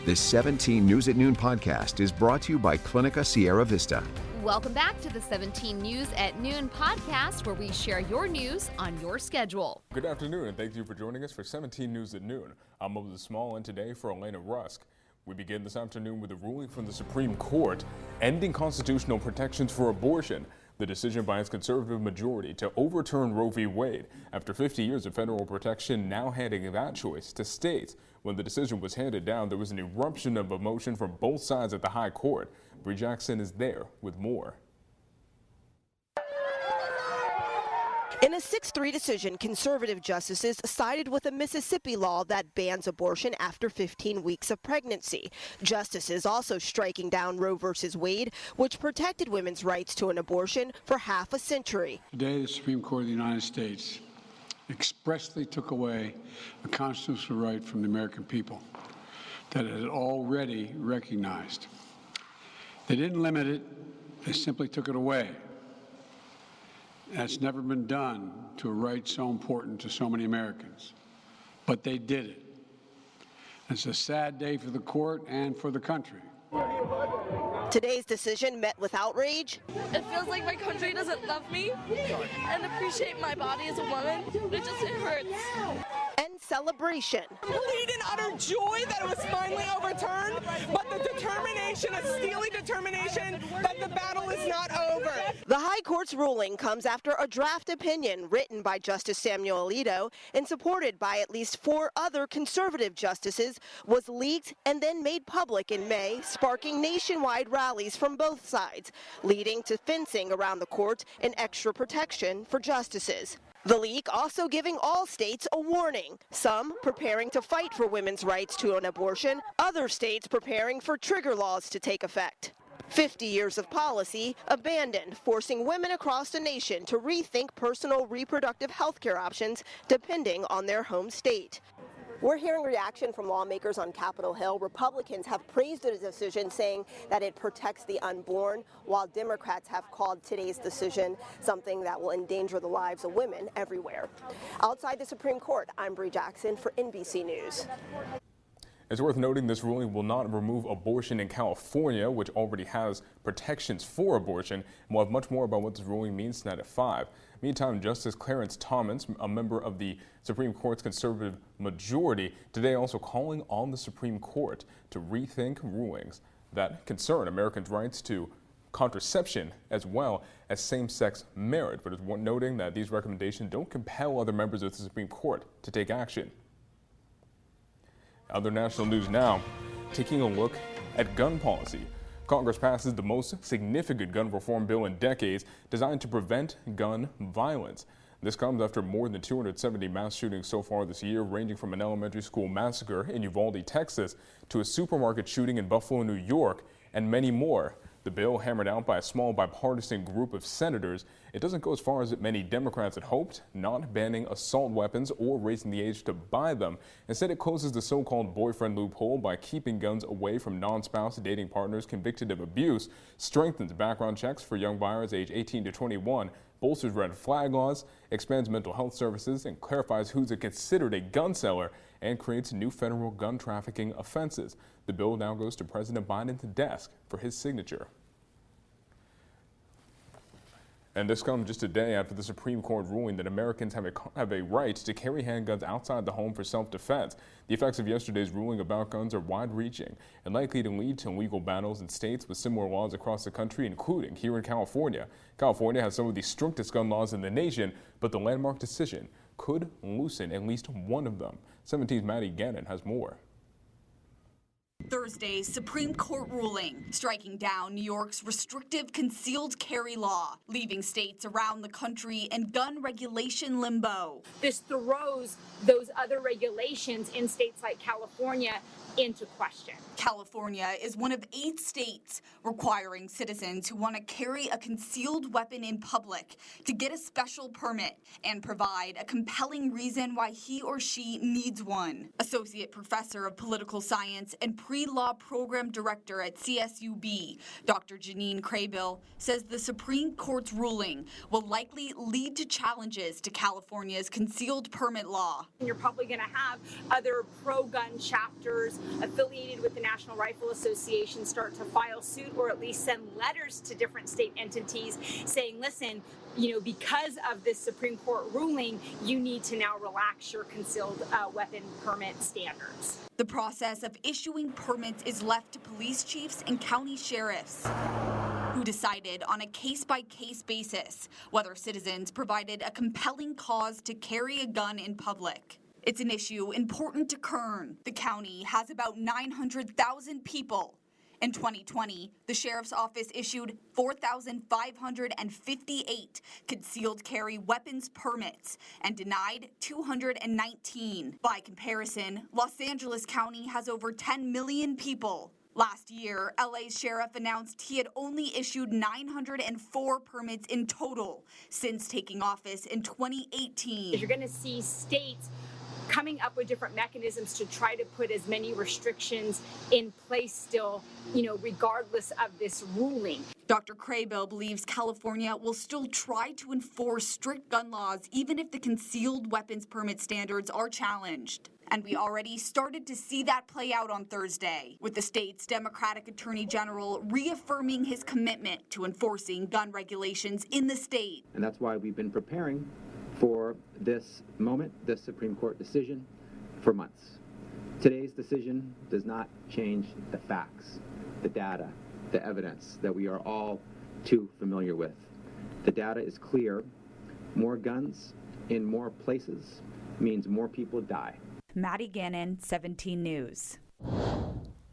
This 17 News at Noon podcast is brought to you by Clinica Sierra Vista. Welcome back to the 17 News at Noon podcast, where we share your news on your schedule. Good afternoon, and thank you for joining us for 17 News at Noon. I'm Moses Small, and today for Elena Rusk. We begin this afternoon with a ruling from the Supreme Court ending constitutional protections for abortion. The decision by its conservative majority to overturn Roe v. Wade after 50 years of federal protection, now handing that choice to states. When the decision was handed down, there was an eruption of emotion from both sides at the high court. Bree Jackson is there with more. In a 6-3 decision, conservative justices sided with a Mississippi law that bans abortion after 15 weeks of pregnancy. Justices also striking down Roe v. Wade, which protected women's rights to an abortion for half a century. Today, the Supreme Court of the United States expressly took away a constitutional right from the American people that it had already recognized. They didn't limit it, they simply took it away. That's never been done to a right so important to so many Americans, but they did it. It's a sad day for the court and for the country. Today's decision met with outrage. It feels like my country doesn't love me and appreciate my body as a woman. It hurts. And celebration. Complete and utter joy that it was finally overturned, but the determination, a steely determination that the battle is not over. The High Court's ruling comes after a draft opinion written by Justice Samuel Alito and supported by at least 4 other conservative justices was leaked and then made public in May, sparking nationwide rallies from both sides, leading to fencing around the court and extra protection for justices. The leak also giving all states a warning, some preparing to fight for women's rights to an abortion, other states preparing for trigger laws to take effect. 50 years of policy abandoned, forcing women across the nation to rethink personal reproductive health care options depending on their home state. We're hearing reaction from lawmakers on Capitol Hill. Republicans have praised the decision, saying that it protects the unborn, while Democrats have called today's decision something that will endanger the lives of women everywhere. Outside the Supreme Court, I'm Bree Jackson for NBC News. It's worth noting this ruling will not remove abortion in California, which already has protections for abortion. And we'll have much more about what this ruling means tonight at 5. Meantime, Justice Clarence Thomas, a member of the Supreme Court's conservative majority, today also calling on the Supreme Court to rethink rulings that concern Americans' rights to contraception as well as same-sex marriage, but is noting that these recommendations don't compel other members of the Supreme Court to take action. Other national news now, taking a look at gun policy. Congress passes the most significant gun reform bill in decades designed to prevent gun violence. This comes after more than 270 mass shootings so far this year, ranging from an elementary school massacre in Uvalde, Texas, to a supermarket shooting in Buffalo, New York, and many more. The bill, hammered out by a small bipartisan group of senators, it doesn't go as far as many Democrats had hoped, not banning assault weapons or raising the age to buy them. Instead, it closes the so-called boyfriend loophole by keeping guns away from non-spouse dating partners convicted of abuse, strengthens background checks for young buyers age 18 to 21, bolsters red flag laws, expands mental health services, and clarifies who's considered a gun seller, and creates new federal gun trafficking offenses. The bill now goes to President Biden's desk for his signature. And this comes just a day after the Supreme Court ruling that Americans have a right to carry handguns outside the home for self-defense. The effects of yesterday's ruling about guns are wide-reaching and likely to lead to legal battles in states with similar laws across the country, including here in California. California has some of the strictest gun laws in the nation, but the landmark decision could loosen at least one of them. 17's Maddie Gannon has more. Thursday's Supreme Court ruling striking down New York's restrictive concealed carry law, leaving states around the country in gun regulation limbo. This throws those other regulations in states like California into question. California is one of 8 states requiring citizens who want to carry a concealed weapon in public to get a special permit and provide a compelling reason why he or she needs one. Associate Professor of Political Science and Pre-Law Program Director at CSUB, Dr. Janine Craybill, says the Supreme Court's ruling will likely lead to challenges to California's concealed permit law. You're probably going to have other pro-gun chapters affiliated with the National Rifle Association start to file suit or at least send letters to different state entities saying, listen, because of this Supreme Court ruling, you need to now relax your concealed weapon permit standards. The process of issuing permits is left to police chiefs and county sheriffs, who decided on a case-by-case basis whether citizens provided a compelling cause to carry a gun in public. It's an issue important to Kern. The county has about 900,000 people. In 2020, the sheriff's office issued 4,558 concealed carry weapons permits and denied 219. By comparison, Los Angeles County has over 10 million people. Last year, LA's sheriff announced he had only issued 904 permits in total since taking office in 2018. You're going to see states coming up with different mechanisms to try to put as many restrictions in place still, regardless of this ruling. Dr. Craybill believes California will still try to enforce strict gun laws even if the concealed weapons permit standards are challenged. And we already started to see that play out on Thursday, with the state's Democratic Attorney General reaffirming his commitment to enforcing gun regulations in the state. And that's why we've been preparing for this moment, this Supreme Court decision, for months. Today's decision does not change the facts, the data, the evidence that we are all too familiar with. The data is clear. More guns in more places means more people die. Maddie Gannon, 17 News.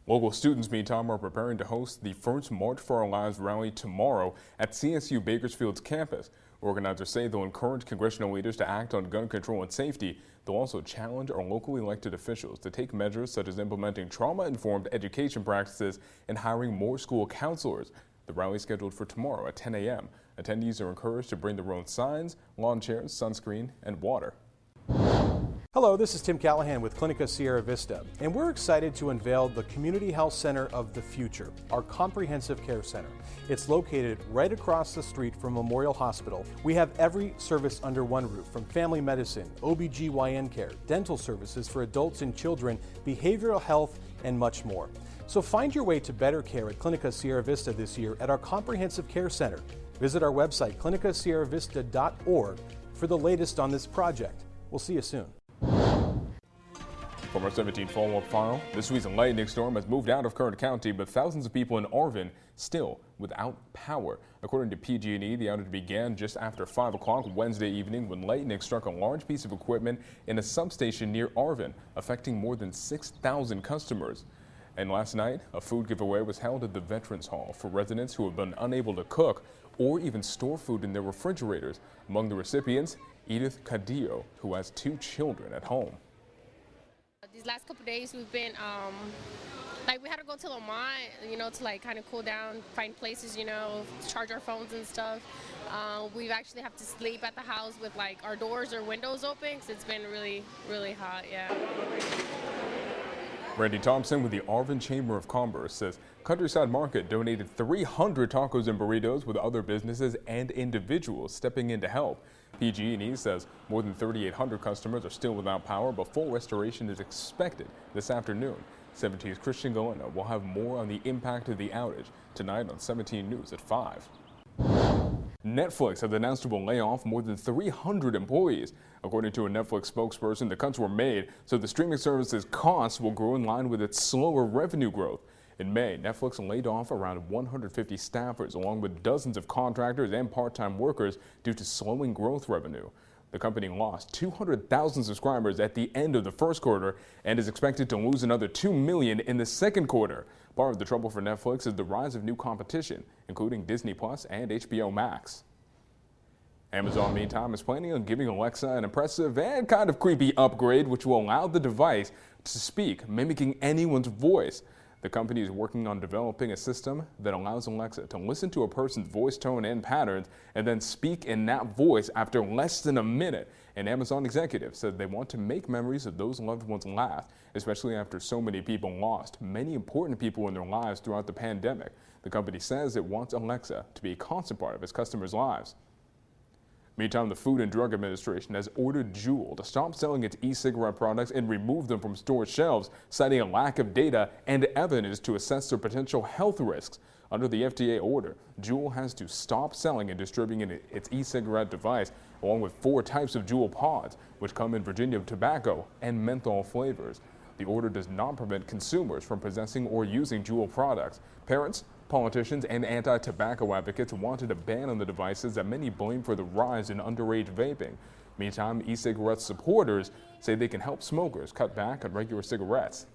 Local students, meantime, are preparing to host the first March for Our Lives rally tomorrow at CSU Bakersfield's campus. Organizers say they'll encourage congressional leaders to act on gun control and safety. They'll also challenge our locally elected officials to take measures such as implementing trauma-informed education practices and hiring more school counselors. The rally is scheduled for tomorrow at 10 a.m. Attendees are encouraged to bring their own signs, lawn chairs, sunscreen, and water. Hello, this is Tim Callahan with Clinica Sierra Vista, and we're excited to unveil the Community Health Center of the Future, our comprehensive care center. It's located right across the street from Memorial Hospital. We have every service under one roof, from family medicine, OBGYN care, dental services for adults and children, behavioral health, and much more. So find your way to better care at Clinica Sierra Vista this year at our comprehensive care center. Visit our website, clinicasierravista.org, for the latest on this project. We'll see you soon. From our 17 follow-up file, this week's lightning storm has moved out of Kern County, but thousands of people in Arvin still without power. According to PG&E, the outage began just after 5 o'clock Wednesday evening when lightning struck a large piece of equipment in a substation near Arvin, affecting more than 6,000 customers. And last night, a food giveaway was held at the Veterans Hall for residents who have been unable to cook or even store food in their refrigerators. Among the recipients, Edith Cadillo, who has 2 children at home. These last couple days we've been we had to go to Lamont, to kind of cool down, find places, charge our phones and stuff. We've actually have to sleep at the house with our doors or windows open because it's been really, really hot, yeah. Randy Thompson with the Arvin Chamber of Commerce says Countryside Market donated 300 tacos and burritos, with other businesses and individuals stepping in to help. PG&E says more than 3,800 customers are still without power, but full restoration is expected this afternoon. 17's Christian Galena will have more on the impact of the outage tonight on 17 News at 5. Netflix has announced it will lay off more than 300 employees. According to a Netflix spokesperson, the cuts were made so the streaming service's costs will grow in line with its slower revenue growth. In May, Netflix laid off around 150 staffers, along with dozens of contractors and part-time workers due to slowing growth revenue. The company lost 200,000 subscribers at the end of the first quarter and is expected to lose another 2 million in the second quarter. Part of the trouble for Netflix is the rise of new competition, including Disney Plus and HBO Max. Amazon, meantime, is planning on giving Alexa an impressive and kind of creepy upgrade, which will allow the device to speak, mimicking anyone's voice. The company is working on developing a system that allows Alexa to listen to a person's voice tone and patterns and then speak in that voice after less than a minute. An Amazon executive said they want to make memories of those loved ones last, especially after so many people lost many important people in their lives throughout the pandemic. The company says it wants Alexa to be a constant part of its customers' lives. Meantime, the Food and Drug Administration has ordered Juul to stop selling its e-cigarette products and remove them from store shelves, citing a lack of data and evidence to assess their potential health risks. Under the FDA order, Juul has to stop selling and distributing its e-cigarette device, along with 4 types of Juul pods, which come in Virginia tobacco and menthol flavors. The order does not prevent consumers from possessing or using Juul products. Parents, politicians, and anti-tobacco advocates wanted a ban on the devices that many blame for the rise in underage vaping. Meantime, e-cigarette supporters say they can help smokers cut back on regular cigarettes.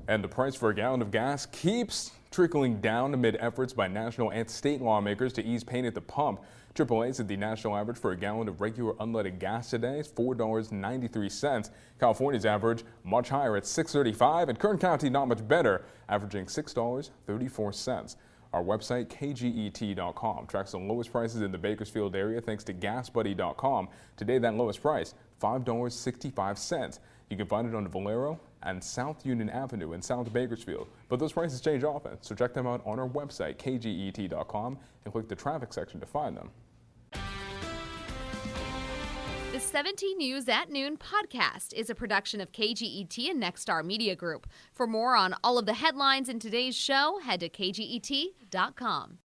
And the price for a gallon of gas keeps trickling down amid efforts by national and state lawmakers to ease pain at the pump. AAA said the national average for a gallon of regular unleaded gas today is $4.93. California's average much higher at $6.35, and Kern County not much better, averaging $6.34. Our website, kget.com, tracks the lowest prices in the Bakersfield area thanks to GasBuddy.com. Today, that lowest price, $5.65. You can find it on Valero and South Union Avenue in South Bakersfield. But those prices change often, so check them out on our website, kget.com, and click the traffic section to find them. The 17 News at Noon podcast is a production of KGET and Nexstar Media Group. For more on all of the headlines in today's show, head to kget.com.